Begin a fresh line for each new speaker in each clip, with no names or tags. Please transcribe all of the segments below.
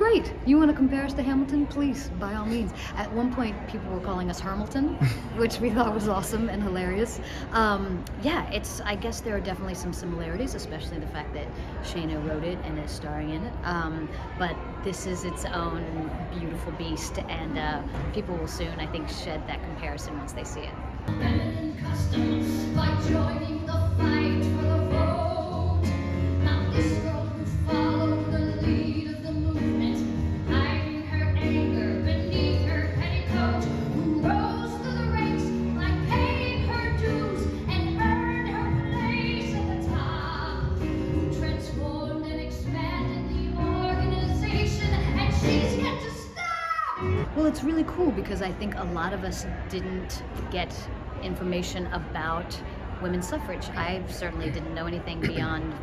great. You want to compare us to Hamilton? Please, by all means. At one point, people were calling us Her-milton, which we thought was awesome and hilarious. Yeah, I guess there are definitely some similarities, especially the fact that Shaina wrote it and is starring in it. But this is its own beautiful beast, and people will soon, I think, shed that comparison once they see it.
Feminine customs by joining the fight for the vote. Now this girl who followed the lead of the movement, hiding her anger beneath her petticoat, who rose through the ranks like paying her dues and earned her place at the top, who transformed and expanded the organization, and she's yet to stop.
Well, it's really cool because I think a lot of us didn't get information about women's suffrage. I certainly didn't know anything beyond,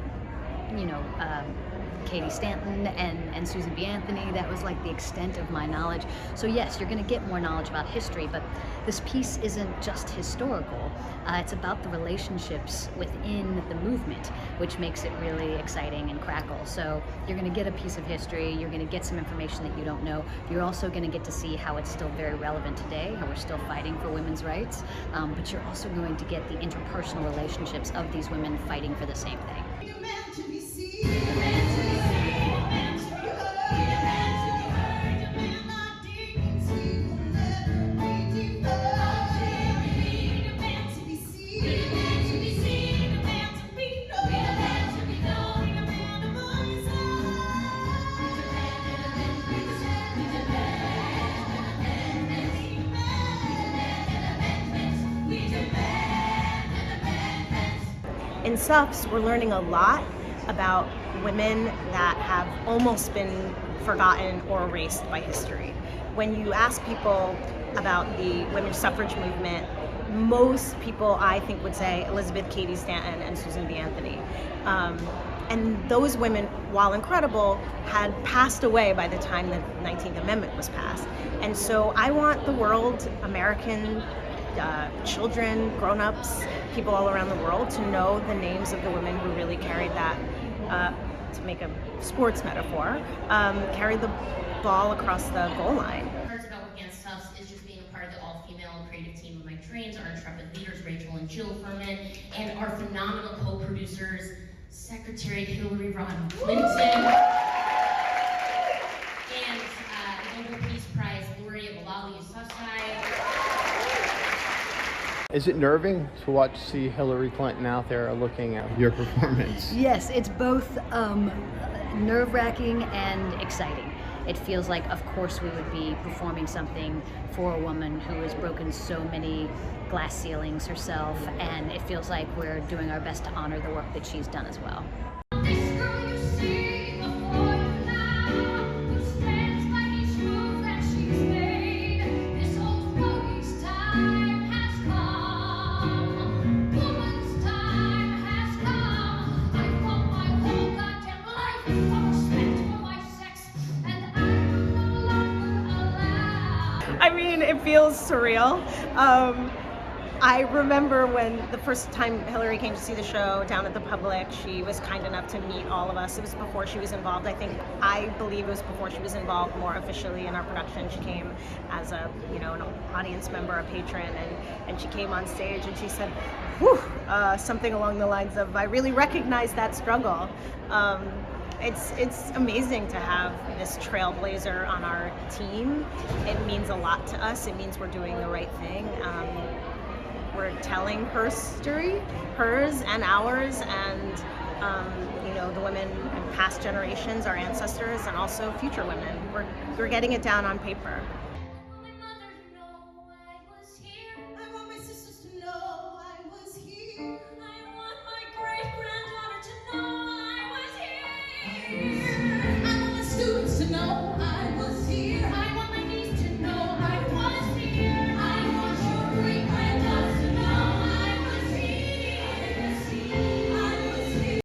Cady, Stanton, and Susan B. Anthony. That was like the extent of my knowledge. So yes, you're going to get more knowledge about history, but this piece isn't just historical. It's about the relationships within the movement, which makes it really exciting and crackle. So you're going to get a piece of history, you're going to get some information that you don't know. You're also going to get to see how it's still very relevant today, how we're still fighting for women's rights, but you're also going to get the interpersonal relationships of these women fighting for the same thing.
In Suffs, we're learning a lot about women that have almost been forgotten or erased by history. When you ask people about the women's suffrage movement, most people, I think, would say Elizabeth Cady Stanton and Susan B. Anthony. And those women, while incredible, had passed away by the time the 19th Amendment was passed. And so I want the world, American children, grown-ups, people all around the world to know the names of the women who really carried that, to make a sports metaphor, carried the ball across the goal line.
Parts about working at Suffs is just being a part of the all-female creative team of my trains, our intrepid leaders, Rachel and Jill Furman, and our phenomenal co-producers, Secretary Hillary Rodham Clinton, and the Nobel Peace Prize laureate Malala Yousafzai.
Is it nerving to see Hillary Clinton out there looking at your performance?
Yes, it's both nerve-wracking and exciting. It feels like, of course, we would be performing something for a woman who has broken so many glass ceilings herself, and it feels like we're doing our best to honor the work that she's done as well.
This girl you see before you now, who stands by each move that she's made. This old fogey's time has come. Woman's time has come. I fought my whole goddamn life for respect for my sex, and I'm no longer allowed.
I mean, it feels surreal. I remember when the first time Hillary came to see the show down at the Public, she was kind enough to meet all of us. It was before she was involved. I believe it was before she was involved more officially in our production. She came as an audience member, a patron, and she came on stage and she said, whew, something along the lines of, I really recognize that struggle. It's amazing to have this trailblazer on our team. It means a lot to us. It means we're doing the right thing. We're telling her story, hers and ours, and the women in past generations, our ancestors, and also future women. We're getting it down on paper.